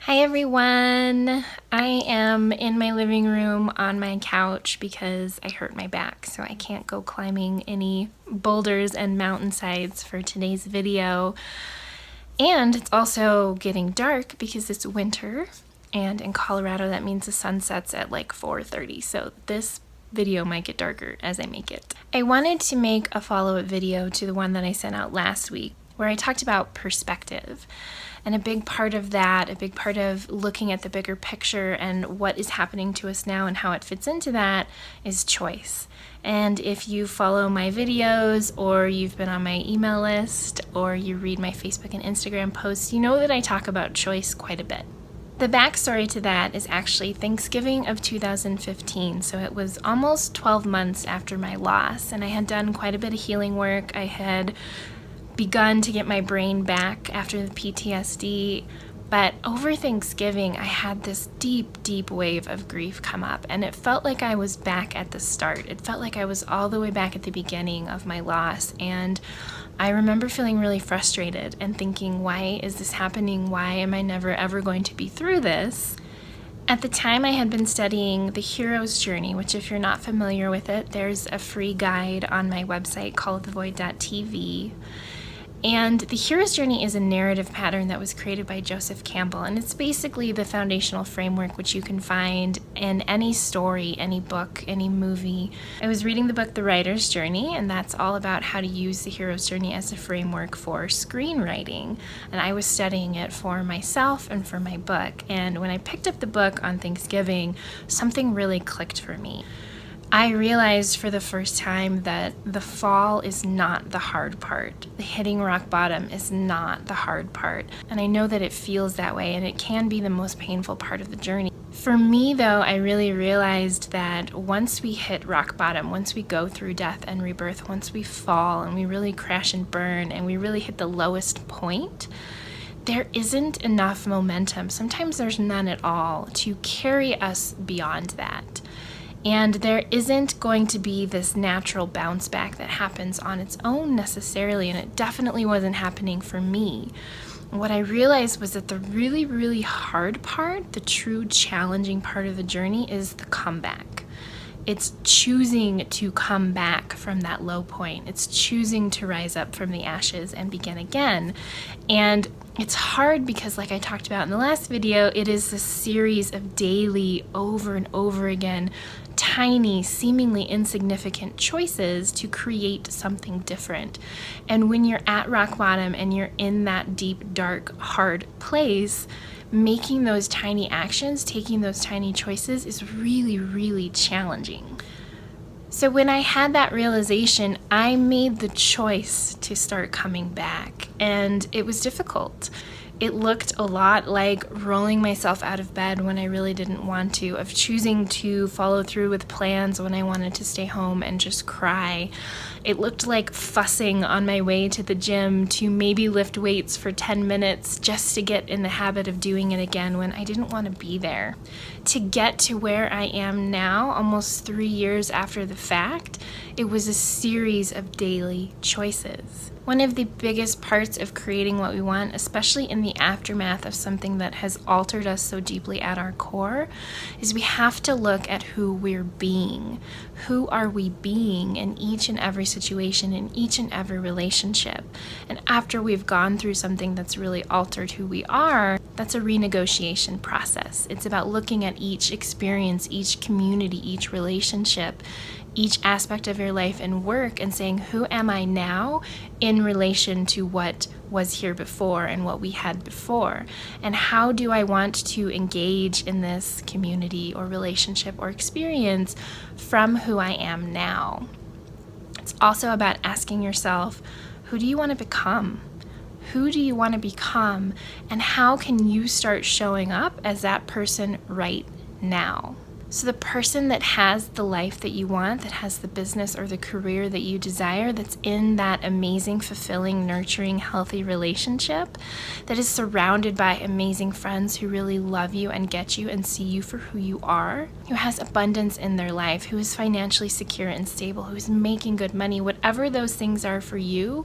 Hi everyone! I am in my living room on my couch because I hurt my back, so I can't go climbing any boulders and mountainsides for today's video. And it's also getting dark because it's winter, and in Colorado that means the sun sets at like 4:30, so this video might get darker as I make it. I wanted to make a follow-up video to the one that I sent out last week where I talked about perspective. And a big part of that, a big part of looking at the bigger picture and what is happening to us now and how it fits into that is choice. And if you follow my videos or you've been on my email list or you read my Facebook and Instagram posts, you know that I talk about choice quite a bit. The backstory to that is actually Thanksgiving of 2015, so it was almost 12 months after my loss, and I had done quite a bit of healing work. I had begun to get my brain back after the PTSD, but over Thanksgiving I had this deep wave of grief come up, and it felt like I was back at the start. It felt like I was all the way back at the beginning of my loss, and I remember feeling really frustrated and thinking, why is this happening? Why am I never ever going to be through this? At the time, I had been studying The Hero's Journey, which if you're not familiar with it, there's a free guide on my website called thevoid.tv. And The Hero's Journey is a narrative pattern that was created by Joseph Campbell, and it's basically the foundational framework which you can find in any story, any book, any movie. I was reading the book The Writer's Journey, and that's all about how to use the hero's journey as a framework for screenwriting, and I was studying it for myself and for my book. And when I picked up the book on Thanksgiving, something really clicked for me. I realized for the first time that the fall is not the hard part. The hitting rock bottom is not the hard part. And I know that it feels that way, and it can be the most painful part of the journey. For me, though, I really realized that once we hit rock bottom, once we go through death and rebirth, once we fall and we really crash and burn and we really hit the lowest point, there isn't enough momentum. Sometimes there's none at all to carry us beyond that. And there isn't going to be this natural bounce back that happens on its own necessarily, and it definitely wasn't happening for me. What I realized was that the really hard part, the true challenging part of the journey, is the comeback. It's choosing to come back from that low point. It's choosing to rise up from the ashes and begin again. And it's hard because, like I talked about in the last video, it is a series of daily, over and over again, tiny, seemingly insignificant choices to create something different. And when you're at rock bottom and you're in that deep, dark, hard place, making those tiny actions, taking those tiny choices is really challenging. So when I had that realization, I made the choice to start coming back, and it was difficult. It looked a lot like rolling myself out of bed when I really didn't want to, of choosing to follow through with plans when I wanted to stay home and just cry. It looked like fussing on my way to the gym to maybe lift weights for 10 minutes just to get in the habit of doing it again when I didn't want to be there. To get to where I am now, almost 3 years after the fact, it was a series of daily choices. One of the biggest parts of creating what we want, especially in the aftermath of something that has altered us so deeply at our core, is we have to look at who we're being. Who are we being in each and every situation, in each and every relationship? And after we've gone through something that's really altered who we are, that's a renegotiation process. It's about looking at each experience, each community, each relationship, each aspect of your life and work, and saying, who am I now in relation to what was here before and what we had before? And how do I want to engage in this community or relationship or experience from who I am now? It's also about asking yourself, who do you want to become? Who do you want to become? And how can you start showing up as that person right now? So the person that has the life that you want, that has the business or the career that you desire, that's in that amazing, fulfilling, nurturing, healthy relationship, that is surrounded by amazing friends who really love you and get you and see you for who you are, who has abundance in their life, who is financially secure and stable, who is making good money, whatever those things are for you,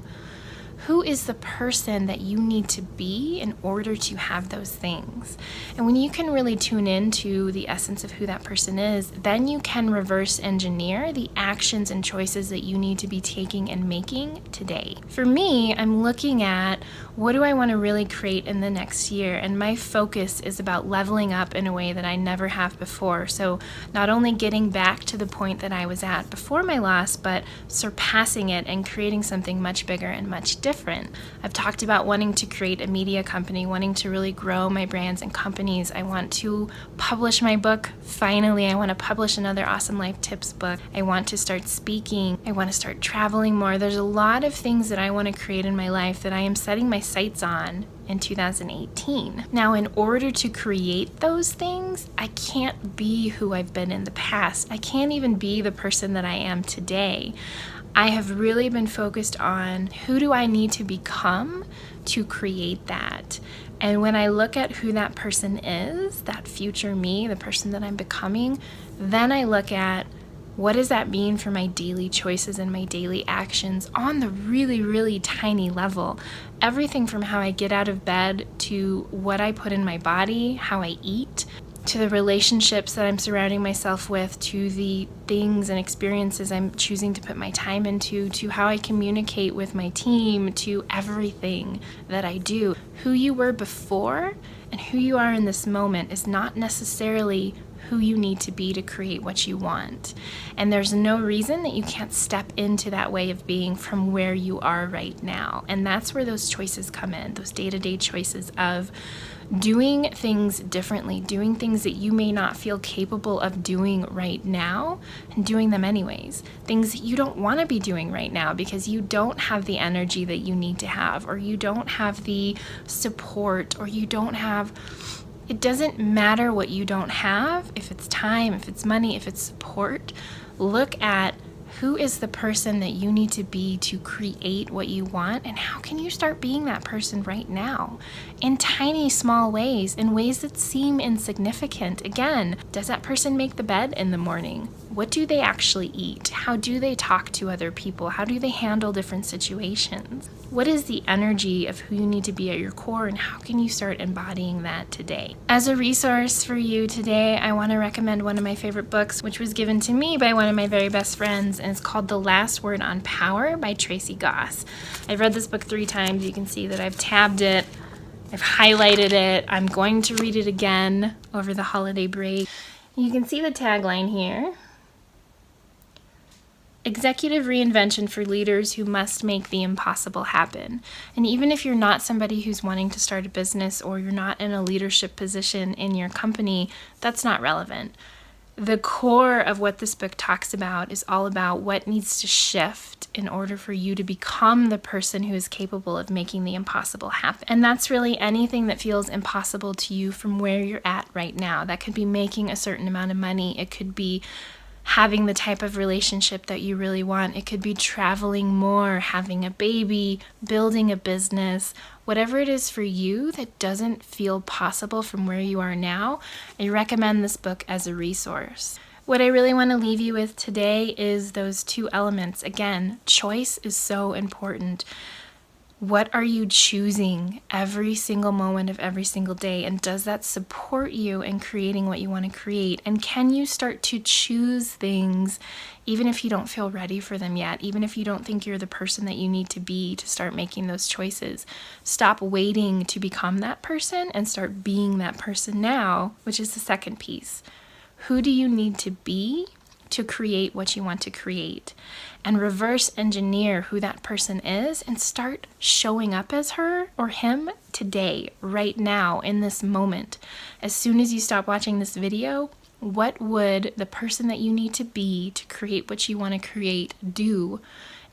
Who is the person that you need to be in order to have those things? And when you can really tune into the essence of who that person is, then you can reverse engineer the actions and choices that you need to be taking and making today. For me, I'm looking at what do I want to really create in the next year? And my focus is about leveling up in a way that I never have before. So not only getting back to the point that I was at before my loss, but surpassing it and creating something much bigger and much different. I've talked about wanting to create a media company, wanting to really grow my brands and companies. I want to publish my book. Finally, I want to publish another Awesome Life Tips book. I want to start speaking. I want to start traveling more. There's a lot of things that I want to create in my life that I am setting my sights on in 2018. Now, in order to create those things, I can't be who I've been in the past. I can't even be the person that I am today. I have really been focused on who do I need to become to create that. And when I look at who that person is, that future me, the person that I'm becoming, then I look at what does that mean for my daily choices and my daily actions on the really, really tiny level. Everything from how I get out of bed to what I put in my body, how I eat, to the relationships that I'm surrounding myself with, to the things and experiences I'm choosing to put my time into, to how I communicate with my team, to everything that I do. Who you were before and who you are in this moment is not necessarily who you need to be to create what you want. And there's no reason that you can't step into that way of being from where you are right now. And that's where those choices come in, those day-to-day choices of doing things differently, doing things that you may not feel capable of doing right now, and doing them anyways. Things that you don't want to be doing right now because you don't have the energy that you need to have, or you don't have the support, or you don't have... It doesn't matter what you don't have, if it's time, if it's money, if it's support. Look at who is the person that you need to be to create what you want, and how can you start being that person right now in tiny, small ways, in ways that seem insignificant. Again, does that person make the bed in the morning? What do they actually eat? How do they talk to other people? How do they handle different situations? What is the energy of who you need to be at your core, and how can you start embodying that today? As a resource for you today, I want to recommend one of my favorite books, which was given to me by one of my very best friends, and it's called The Last Word on Power by Tracy Goss. I've read this book 3 times. You can see that I've tabbed it, I've highlighted it. I'm going to read it again over the holiday break. You can see the tagline here. Executive reinvention for leaders who must make the impossible happen. And even if you're not somebody who's wanting to start a business, or you're not in a leadership position in your company, that's not relevant. The core of what this book talks about is all about what needs to shift in order for you to become the person who is capable of making the impossible happen. And that's really anything that feels impossible to you from where you're at right now. That could be making a certain amount of money. It could be having the type of relationship that you really want. It could be traveling more, having a baby, building a business, whatever it is for you that doesn't feel possible from where you are now. I recommend this book as a resource. What I really want to leave you with today is those 2 elements. Again, choice is so important. What are you choosing every single moment of every single day? And does that support you in creating what you want to create? And can you start to choose things even if you don't feel ready for them yet? Even if you don't think you're the person that you need to be to start making those choices? Stop waiting to become that person and start being that person now, which is the second piece. Who do you need to be to create what you want to create? And reverse engineer who that person is and start showing up as her or him today, right now, in this moment. As soon as you stop watching this video, what would the person that you need to be to create what you want to create do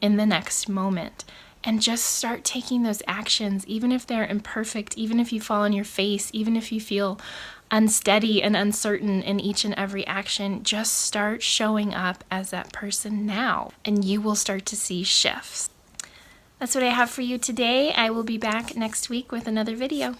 in the next moment? And just start taking those actions, even if they're imperfect, even if you fall on your face, even if you feel unsteady and uncertain in each and every action. Just start showing up as that person now, and you will start to see shifts. That's what I have for you today. I will be back next week with another video.